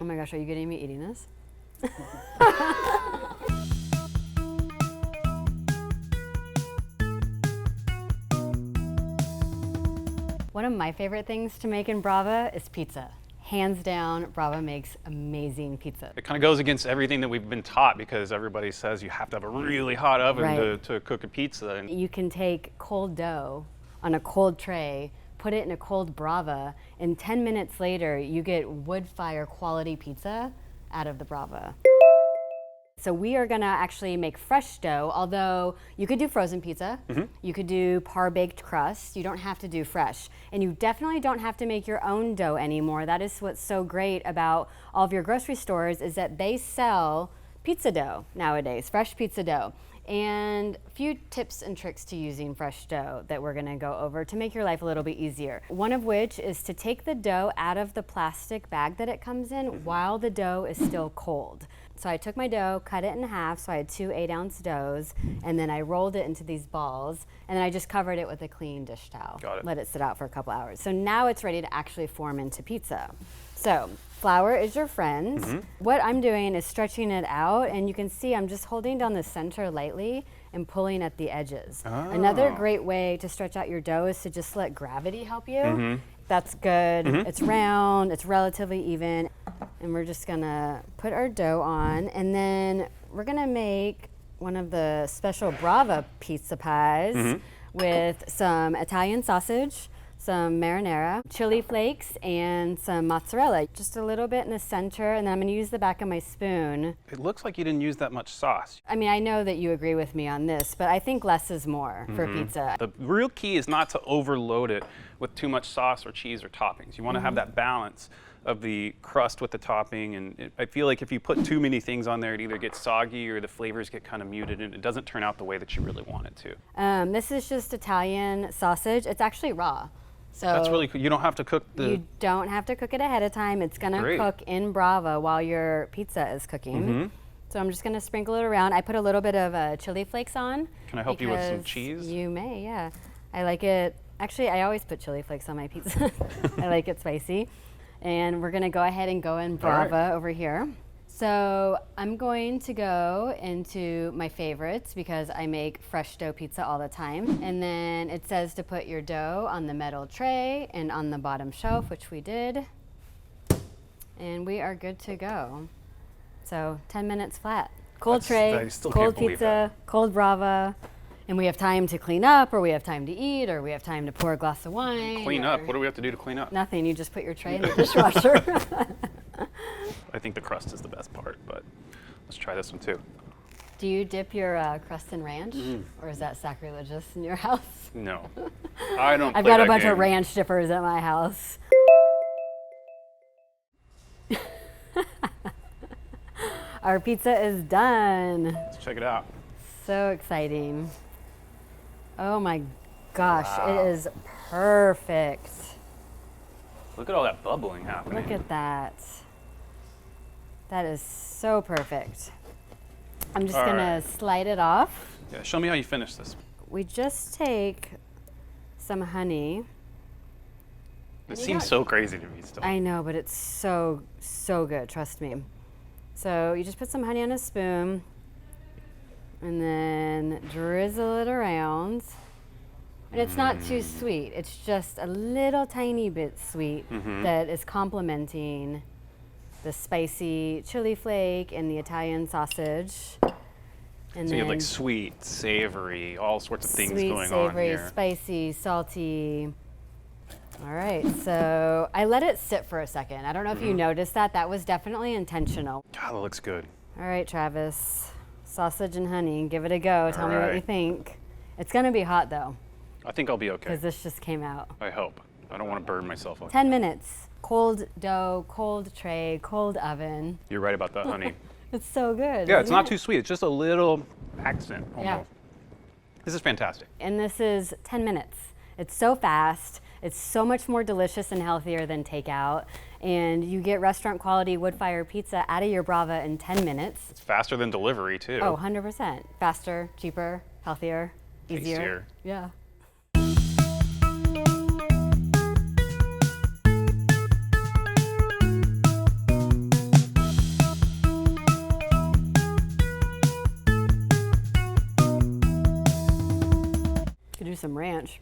Oh my gosh, are you getting me eating this? One of my favorite things to make in Brava is pizza. Hands down, Brava makes amazing pizza. It kind of goes against everything that we've been taught because everybody says you have to have a really hot oven Right. to cook a pizza. And You can take cold dough on a cold tray, put it in a cold Brava, and 10 minutes later, you get wood fire quality pizza out of the Brava. So we are gonna actually make fresh dough, although you could do frozen pizza, you could do par-baked crust, you don't have to do fresh. And you definitely don't have to make your own dough anymore. That is what's so great about all of your grocery stores is that they sell pizza dough nowadays, fresh pizza dough. And a few tips and tricks to using fresh dough that we're gonna go over to make your life a little bit easier. One of which is to take the dough out of the plastic bag that it comes in while the dough is still cold. So I took my dough, cut it in half, so I had 2 8-ounce doughs, and then I rolled it into these balls, and then I just covered it with a clean dish towel. Got it. Let it sit out for a couple hours. So now it's ready to actually form into pizza. So flour is your friend. What I'm doing is stretching it out, and you can see I'm just holding down the center lightly and pulling at the edges. Another great way to stretch out your dough is to just let gravity help you. That's good. It's round, it's relatively even. And we're just gonna put our dough on, and then we're gonna make one of the special Brava pizza pies with some Italian sausage, some marinara, chili flakes, and some mozzarella. Just a little bit in the center, and then I'm gonna use the back of my spoon. it looks like you didn't use that much sauce. I mean, I know that you agree with me on this, but I think less is more for pizza. The real key is not to overload it with too much sauce or cheese or toppings. You want to have that balance of the crust with the topping, and I feel like if you put too many things on there, it either gets soggy or the flavors get kind of muted, and it doesn't turn out the way that you really want it to. This is just Italian sausage. It's actually raw. So That's really cool. You don't have to cook the. you don't have to cook it ahead of time. It's gonna Great. cook in Brava while your pizza is cooking. So I'm just gonna sprinkle it around. I put a little bit of chili flakes on. Can I help you with some because cheese? You may, yeah. I like it. Actually, I always put chili flakes on my pizza. I like it spicy. And we're gonna go ahead and go in Brava over here. So I'm going to go into my favorites because I make fresh dough pizza all the time. And then it says to put your dough on the metal tray and on the bottom shelf, which we did. And we are good to go. So 10 minutes flat. Cold tray, I still cold can't believe pizza, that. cold Brava. And we have time to clean up, or we have time to eat, or we have time to pour a glass of wine. Clean up. or- What do we have to do to clean up? Nothing, you just put your tray in the dishwasher. I think the crust is the best part, but let's try this one too. Do you dip your crust in ranch, or is that sacrilegious in your house? No, I don't. I've play got a that bunch game. of ranch dippers at my house. Our pizza is done. Let's check it out. So exciting. Oh my gosh, Wow. it is perfect. Look at all that bubbling happening. Look at that. That is so perfect. I'm just All gonna right. slide it off. Yeah, show me how you finish this. We just take some honey. It you seems got- so crazy to me still. I know, but it's so, so good, trust me. So you just put some honey on a spoon and then drizzle it around. And it's not too sweet, it's just a little tiny bit sweet that is complementing the spicy chili flake and the Italian sausage. And So you have like then sweet, savory, all sorts of things sweet, going on savory, here. spicy, salty. All right, so I let it sit for a second. I don't know if you noticed that. That was definitely intentional. God, that looks good. All right, Travis, sausage and honey, give it a go. Tell me what you right. think. It's gonna be hot though, I think I'll be okay. because this just came out. I hope. I don't want to burn myself up. 10 minutes, cold dough, cold tray, cold oven. You're right about that, honey. It's so good. Yeah, it's isn't not it? too sweet. It's just a little accent almost. Yeah. This is fantastic. And this is 10 minutes. It's so fast. It's so much more delicious and healthier than takeout. And you get restaurant quality wood fire pizza out of your Brava in 10 minutes. It's faster than delivery too. Oh, 100%. Faster, cheaper, healthier, easier. Tastier. Yeah. do some ranch.